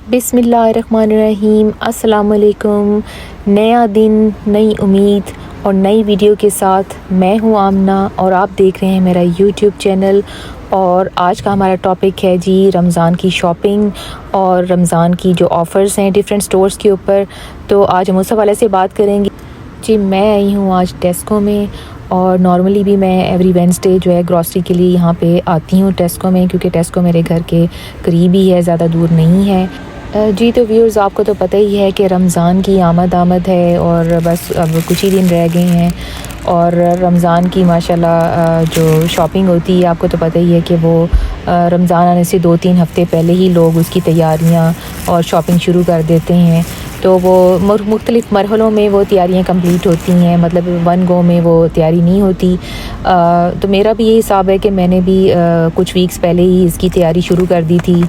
बिस्मिल्लाहिर्रहमानिर्रहीम। अस्सलाम वालेकुम। नया दिन, नई उम्मीद और नई वीडियो के साथ मैं हूँ आमना और आप देख रहे हैं मेरा यूट्यूब चैनल। और आज का हमारा टॉपिक है जी रमज़ान की शॉपिंग और रमज़ान की जो ऑफ़र्स हैं डिफरेंट स्टोर्स के ऊपर। तो आज हम उस हवाले से बात करेंगे। जी मैं आई हूँ आज टेस्को में, और नॉर्मली भी मैं एवरी वेडनेसडे जो है ग्रॉसरी के लिए यहाँ पे आती हूँ टेस्को में, क्योंकि टेस्को मेरे घर के करीब ही है, ज़्यादा दूर नहीं है। जी तो व्यूअर्स, आपको तो पता ही है कि रमज़ान की आमद है और बस अब कुछ ही दिन रह गए हैं। और रमज़ान की माशाल्लाह जो शॉपिंग होती है, आपको तो पता ही है कि वो रमज़ान आने से 2-3 हफ़्ते पहले ही लोग उसकी तैयारियां और शॉपिंग शुरू कर देते हैं। तो वो मुख्तलिफ़ मरहलों में वो तैयारियां कंप्लीट होती हैं, मतलब वन गो में वो तैयारी नहीं होती। तो मेरा भी ये हिसाब है कि मैंने भी कुछ वीक्स पहले ही इसकी तैयारी शुरू कर दी थी।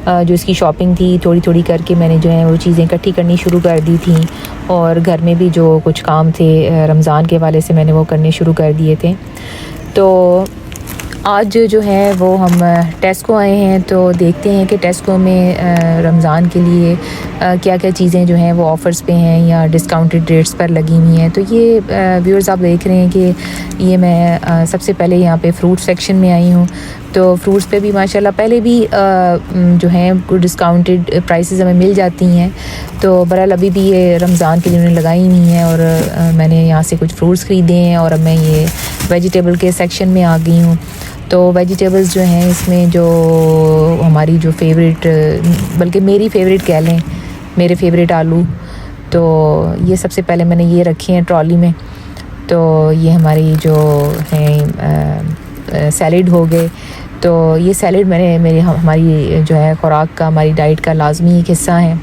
जो इसकी शॉपिंग थी थोड़ी थोड़ी करके मैंने जो है वो चीज़ें इकट्ठी करनी शुरू कर दी थी, और घर में भी जो कुछ काम थे रमज़ान के वाले से मैंने वो करने शुरू कर दिए थे। तो आज जो है वो हम टेस्को आए हैं, तो देखते हैं कि टेस्को में रमज़ान के लिए क्या क्या चीज़ें जो हैं वो ऑफ़र्स पे हैं या डिस्काउंटेड रेट्स पर लगी हुई हैं। तो ये व्यूअर्स आप देख रहे हैं कि ये मैं सबसे पहले यहाँ पे फ्रूट सेक्शन में आई हूँ। तो फ्रूट्स पे भी माशाल्लाह पहले भी जो हैं डिस्काउंटेड प्राइसेस हमें मिल जाती हैं। तो बहरहाल अभी भी ये रमज़ान के लिए उन्होंने लगाई हुई हैं, और मैंने यहाँ से कुछ फ्रूट्स ख़रीदे हैं, और अब मैं ये वेजिटेबल के सेक्शन में आ गई हूँ। तो वेजिटेबल्स जो हैं इसमें जो हमारी जो फेवरेट, बल्कि मेरी फ़ेवरेट कह लें, मेरे फेवरेट आलू, तो ये सबसे पहले मैंने ये रखे हैं ट्रॉली में। तो ये हमारी जो हैं सैलेड हो गए। तो ये सैलेड हमारी जो है ख़ुराक का, हमारी डाइट का लाजमी एक हिस्सा है।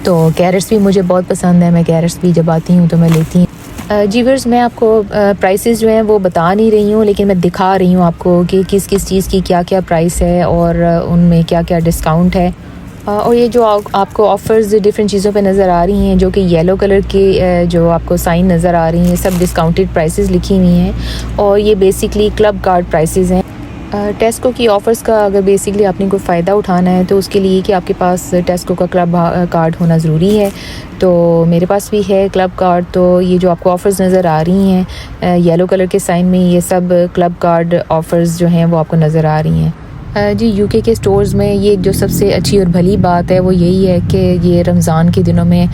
तो कैरेट्स भी मुझे बहुत पसंद है, मैं कैरेट्स भी जब आती हूँ तो मैं लेती हूँ। जी व्यूअर्स, मैं आपको प्राइसेस जो हैं वो बता नहीं रही हूँ, लेकिन मैं दिखा रही हूँ आपको कि किस किस चीज़ की क्या क्या प्राइस है और उनमें क्या क्या डिस्काउंट है। और ये जो आपको ऑफ़र्स डिफरेंट चीज़ों पे नज़र आ रही हैं, जो कि येलो कलर की जो आपको साइन नज़र आ रही हैं, सब डिस्काउंटेड प्राइसेस लिखी हुई हैं, और ये बेसिकली क्लब कार्ड प्राइसेस हैं। टेस्को की ऑफ़र्स का अगर बेसिकली आपने कोई फ़ायदा उठाना है तो उसके लिए कि आपके पास टेस्को का क्लब कार्ड होना ज़रूरी है। तो मेरे पास भी है क्लब कार्ड। तो ये जो आपको ऑफ़र्स नज़र आ रही हैं येलो कलर के साइन में, ये सब क्लब कार्ड ऑफ़र्स जो हैं वो आपको नज़र आ रही हैं। जी यूके के स्टोर्स में ये जो सबसे अच्छी और भली बात है वो यही है कि ये रमज़ान के दिनों में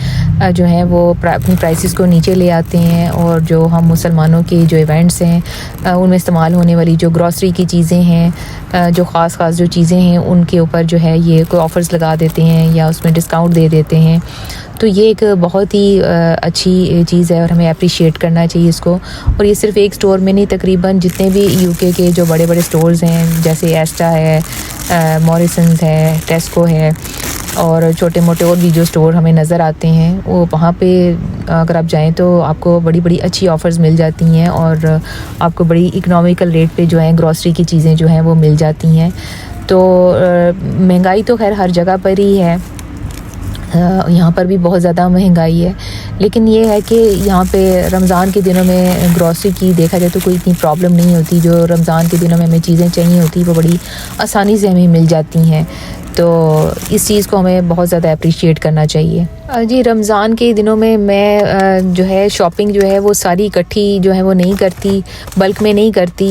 जो है वो अपनी प्राइसेस को नीचे ले आते हैं, और जो हम मुसलमानों के जो इवेंट्स हैं उनमें इस्तेमाल होने वाली जो ग्रॉसरी की चीज़ें हैं, जो ख़ास जो चीज़ें हैं उनके ऊपर जो है ये कोई ऑफ़र्स लगा देते हैं या उसमें डिस्काउंट दे देते हैं। तो ये एक बहुत ही अच्छी चीज़ है और हमें अप्रिशिएट करना चाहिए इसको। और ये सिर्फ़ एक स्टोर में नहीं, तकरीबन जितने भी यूके के जो बड़े बड़े स्टोर्स हैं, जैसे एस्टा है, मॉरिसन्स है, टेस्को है, और छोटे मोटे और भी जो स्टोर हमें नज़र आते हैं, वो वहाँ पे अगर आप जाएं तो आपको बड़ी बड़ी अच्छी ऑफ़र्स मिल जाती हैं, और आपको बड़ी इकनॉमिकल रेट पे जो है ग्रॉसरी की चीज़ें जो हैं वो मिल जाती हैं। तो महंगाई तो खैर हर जगह पर ही है, यहाँ पर भी बहुत ज़्यादा महंगाई है, लेकिन ये है कि यहाँ पे रमज़ान के दिनों में ग्रॉसरी की देखा जाए तो कोई इतनी प्रॉब्लम नहीं होती। जो रमज़ान के दिनों में हमें चीज़ें चाहिए होती वो बड़ी आसानी से हमें मिल जाती हैं। तो इस चीज़ को हमें बहुत ज़्यादा अप्रिशिएट करना चाहिए। जी रमज़ान के दिनों में मैं जो है शॉपिंग जो है वो सारी इकट्ठी जो है वो नहीं करती, बल्क में नहीं करती।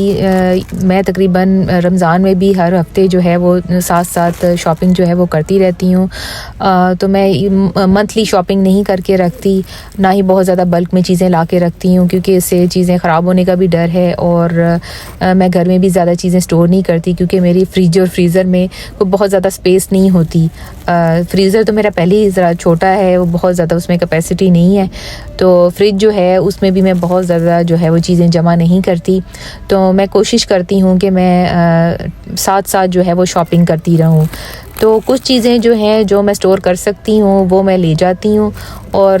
मैं तकरीबन रमज़ान में भी हर हफ्ते जो है वो साथ साथ शॉपिंग जो है वो करती रहती हूँ। तो मैं मंथली शॉपिंग नहीं करके रखती, ना ही बहुत ज़्यादा बल्क में चीज़ें ला के रखती हूँ, क्योंकि इससे चीज़ें ख़राब होने का भी डर है। और मैं घर में भी ज़्यादा चीज़ें स्टोर नहीं करती, क्योंकि मेरी फ्रिज और फ्रीज़र में कोई बहुत ज़्यादा स्पेस नहीं होती। फ्रीज़र तो मेरा पहले ही ज़रा छोटा है, वो बहुत ज़्यादा उसमें कैपेसिटी नहीं है। तो फ्रिज जो है उसमें भी मैं बहुत ज़्यादा जो है वो चीज़ें जमा नहीं करती। तो मैं कोशिश करती हूँ कि मैं साथ साथ जो है वो शॉपिंग करती रहूँ। तो कुछ चीज़ें जो हैं जो मैं स्टोर कर सकती हूँ वो मैं ले जाती हूँ, और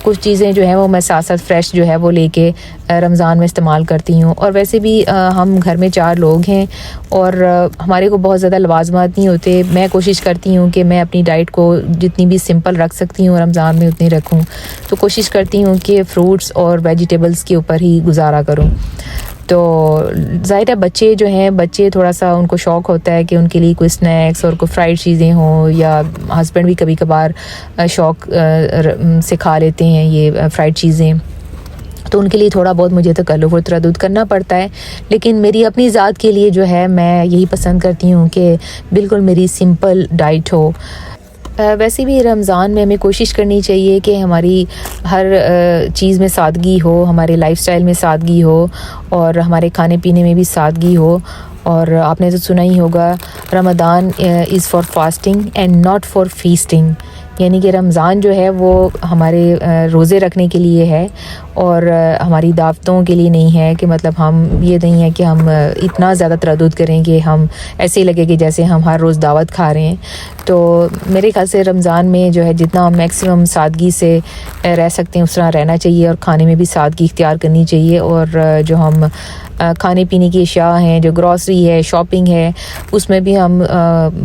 कुछ चीज़ें जो हैं वो मैं साथ साथ फ्रेश जो है वो लेके रमज़ान में इस्तेमाल करती हूँ। और वैसे भी हम घर में 4 लोग हैं, और हमारे को बहुत ज़्यादा लवाज़मात नहीं होते। मैं कोशिश करती हूँ कि मैं अपनी डाइट को जितनी भी सिंपल रख सकती हूँ रमज़ान में उतनी रखूँ। तो कोशिश करती हूँ कि फ़्रूट्स और वेजिटेबल्स के ऊपर ही गुजारा करूँ। तो ज़ाहिर है बच्चे जो हैं, बच्चे थोड़ा सा उनको शौक़ होता है कि उनके लिए कोई स्नैक्स और कोई फ्राइड चीज़ें हों, या हस्बैंड भी कभी कभार शौक़ से खा लेते हैं ये फ्राइड चीज़ें, तो उनके लिए थोड़ा बहुत मुझे तकल्लुफ़ और तरद्दुद करना पड़ता है। लेकिन मेरी अपनी ज़ात के लिए जो है मैं यही पसंद करती हूँ कि बिल्कुल मेरी सिंपल डाइट हो। वैसे भी रमज़ान में हमें कोशिश करनी चाहिए कि हमारी हर चीज़ में सादगी हो, हमारे लाइफ़स्टाइल में सादगी हो और हमारे खाने पीने में भी सादगी हो। और आपने तो सुना ही होगा, Ramzan is for fasting and not for feasting, यानी कि रमज़ान जो है वो हमारे रोज़े रखने के लिए है और हमारी दावतों के लिए नहीं है। कि मतलब हम ये नहीं है कि हम इतना ज़्यादा तरद्दुद करें कि हम ऐसे ही लगे कि जैसे हम हर रोज़ दावत खा रहे हैं। तो मेरे ख़्याल से रमज़ान में जो है जितना मैक्सिमम सादगी से रह सकते हैं उस तरह रहना चाहिए, और खाने में भी सादगी इख्तियार करनी चाहिए। और जो हम खाने पीने की अशिया हैं, जो ग्रॉसरी है, शॉपिंग है, उसमें भी हम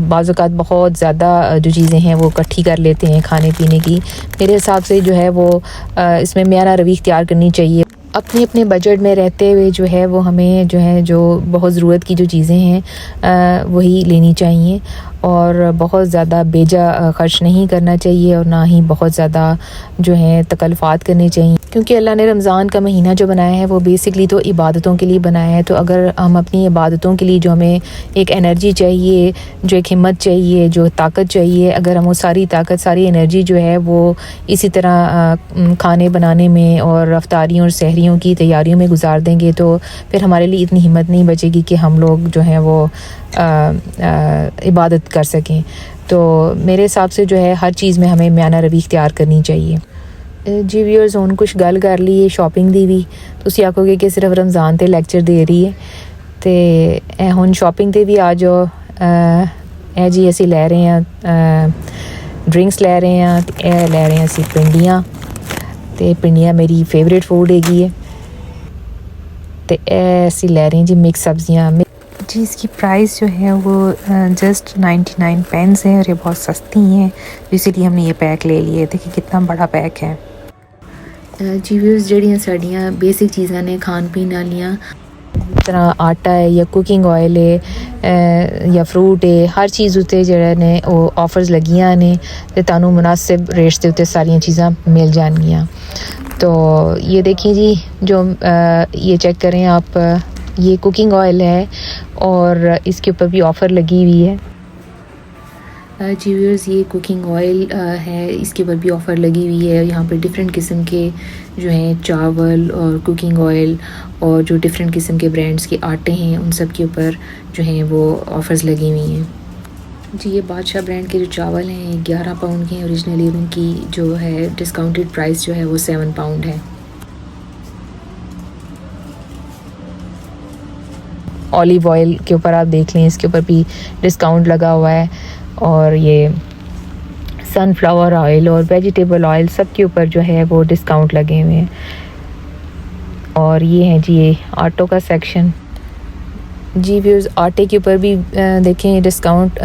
बाज़ औक़ात बहुत ज़्यादा जो चीज़ें हैं वो इकट्ठी कर लेते हैं खाने पीने की। मेरे हिसाब से जो है वो इसमें मियाना रवि इख्तियार करनी चाहिए। अपने अपने बजट में रहते हुए जो है वो हमें जो है जो बहुत ज़रूरत की जो चीज़ें हैं वही लेनी चाहिए, और बहुत ज़्यादा बेजा ख़र्च नहीं करना चाहिए, और ना ही बहुत ज़्यादा जो है तकल्लुफ़ात करने चाहिए। क्योंकि अल्लाह ने रमज़ान का महीना जो बनाया है वो बेसिकली तो इबादतों के लिए बनाया है। तो अगर हम अपनी इबादतों के लिए जो हमें एक एनर्जी चाहिए, जो एक हिम्मत चाहिए, जो ताकत चाहिए, अगर हम वो सारी ताकत, सारी एनर्जी जो है वो इसी तरह खाने बनाने में और अफ्तारियों और सहरियों की तैयारियों में गुजार देंगे, तो फिर हमारे लिए इतनी हिम्मत नहीं बचेगी कि हम लोग जो है वो इबादत कर सकें। तो मेरे हिसाब से जो है हर चीज़ में हमें मियाना रवि इख्तियार करनी चाहिए। जी व्यूअर्स, हुण कुछ गल कर ली शॉपिंग दी भी, तुसीं आखोगे कि सिर्फ रमज़ान ते लैक्चर दे रही है, ते हुण शॉपिंग ते भी आ जाओ। जी असीं लै रहे हैं ड्रिंक्स लै रहे हैं, ते लै रहे हैं असीं पिंडियां, ते पिंडियां मेरी फेवरेट फूड हैगी है। ते असीं लै रहे हैं जी मिक्स सब्जियां। जी इसकी प्राइस जो है वो जस्ट 99 पेंस है, और ये बहुत सस्ती हैं, इसीलिए हमने ये पैक ले लिए। देखिए कितना बड़ा पैक है। जी व्यूअर्स, जड़ियाँ साड़ियाँ बेसिक चीज़ां ने खान पीन वालियां, जिस तरह आटा है या कुकिंग ऑयल है या फ्रूट है, हर चीज़ उत्ते जेह्ड़े ने वो ऑफर्स लगियां ने, ते तानू मुनासिब रेट्स दे उत्ते सारियां चीज़ां मिल जाएंगियां। तो ये देखिए जी, जो ये चेक करें आप, ये कुकिंग ऑयल है और इसके ऊपर भी ऑफ़र लगी हुई है। जी व्यूअर्स, ये कुकिंग ऑयल है, इसके ऊपर भी ऑफ़र लगी हुई है। यहाँ पर डिफरेंट किस्म के जो हैं चावल और कुकिंग ऑयल और जो डिफरेंट किस्म के ब्रांड्स के आटे हैं, उन सब के ऊपर जो हैं वो ऑफ़र्स लगी हुई हैं। जी ये बादशाह ब्रांड के जो चावल हैं 11 पाउंड के हैं ओरिजिनली, उनकी जो है डिस्काउंटेड प्राइस जो है वो 7 पाउंड है। ऑलिव ऑयल के ऊपर आप देख लें, इसके ऊपर भी डिस्काउंट लगा हुआ है। और ये सनफ्लावर ऑयल और वेजिटेबल ऑयल सब के ऊपर जो है वो डिस्काउंट लगे हुए हैं। और ये है जी ये आटों का सेक्शन। जी व्यूअर्स, आटे के ऊपर भी देखें डिस्काउंट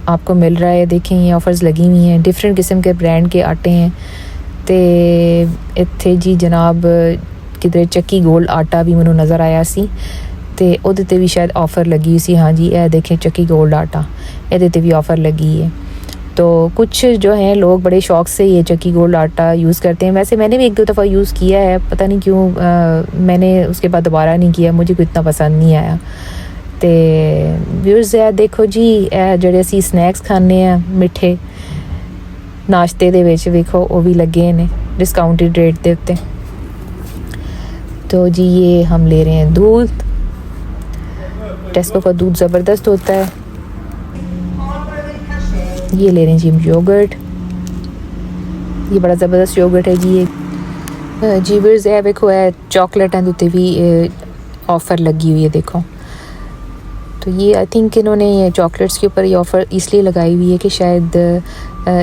आपको मिल रहा है। देखें ये ऑफ़र्स लगी हुई हैं, डिफरेंट किस्म के ब्रांड के आटे हैं। ते इत्थे जी जनाब किधरे चक्की गोल्ड आटा भी मैनू नज़र आया सी, ते उहदे ते भी शायद ऑफ़र लगी हुई सी। हाँ जी, यह देखें चक्की गोल्ड आटा, इहदे ते भी ऑफ़र लगी है। तो कुछ जो हैं लोग बड़े शौक़ से ये चक्की गोल्ड आटा यूज़ करते हैं। वैसे मैंने भी 1-2 दफ़ा यूज़ किया है, पता नहीं क्यों मैंने उसके बाद दोबारा नहीं किया, मुझे कोई इतना पसंद नहीं आया। तो व्यूअर्स देखो जी, जेह्ड़े असीं स्नैक्स खाने हैं मिठे नाश्ते दे विच, वेखो वो भी लगे ने डिस्काउंटेड रेट दे उत्ते। तो जी ये हम ले रहे हैं दूध। टेस्को का दूध ज़बरदस्त होता है। ये ले रहे हैं जी हम योगर्ट, ये बड़ा ज़बरदस्त योगर्ट है जी ये। जी व्यूअर्स, ये देखो है चॉकलेट एंड उत्ते भी ऑफ़र लगी हुई है, देखो। तो ये आई थिंक इन्होंने ये चॉकलेट्स के ऊपर ये ऑफ़र इसलिए लगाई हुई है कि शायद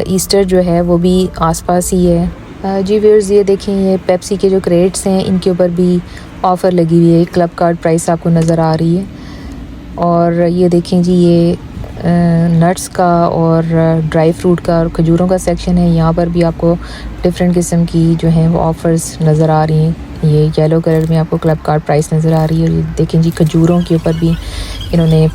ईस्टर जो है वो भी आसपास ही है। जी व्यूअर्स, ये देखें ये पेप्सी के जो क्रेट्स हैं इनके ऊपर भी ऑफ़र लगी हुई है। क्लब कार्ड प्राइस आपको नज़र आ रही है। और ये देखें जी ये नट्स का और ड्राई फ्रूट का और खजूरों का सेक्शन है। यहाँ पर भी आपको डिफरेंट किस्म की जो हैं वो ऑफ़र्स नज़र आ रही हैं। ये येलो कलर में आपको क्लब कार्ड प्राइस नज़र आ रही है। देखें जी, खजूरों के ऊपर भी इन्होंने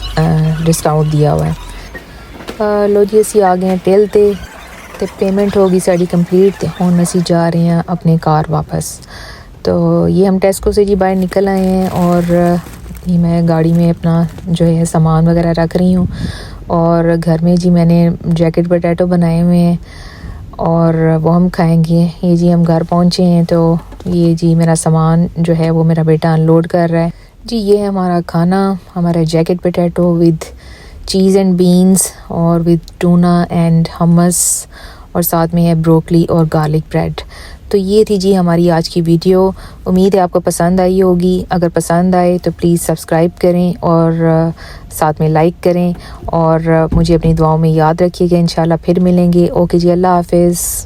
डिस्काउंट दिया हुआ है। लो जी, असी आ गए हैं टेल ते पेमेंट होगी साड़ी कंप्लीट ते हुण असी जा रहे हैं अपने कार वापस। तो ये हम टेस्को से जी बाहर निकल आए हैं और ये मैं गाड़ी में अपना जो है सामान वगैरह रख रही हूँ। और घर में जी मैंने जैकेट पोटैटो बनाए हुए हैं और वो हम खाएंगे। ये जी हम घर पहुँचे हैं, तो ये जी मेरा सामान जो है वो मेरा बेटा अनलोड कर रहा है जी। ये है हमारा खाना, हमारा jacket potato with cheese and beans और विद टूना एंड हमस, और साथ में है ब्रोकली और गार्लिक ब्रेड। तो ये थी जी हमारी आज की वीडियो। उम्मीद है आपको पसंद आई होगी। अगर पसंद आए तो प्लीज़ सब्सक्राइब करें और साथ में लाइक करें और मुझे अपनी दुआओं में याद रखिएगा। इंशाल्लाह फिर मिलेंगे। ओके जी, अल्लाह हाफिज़।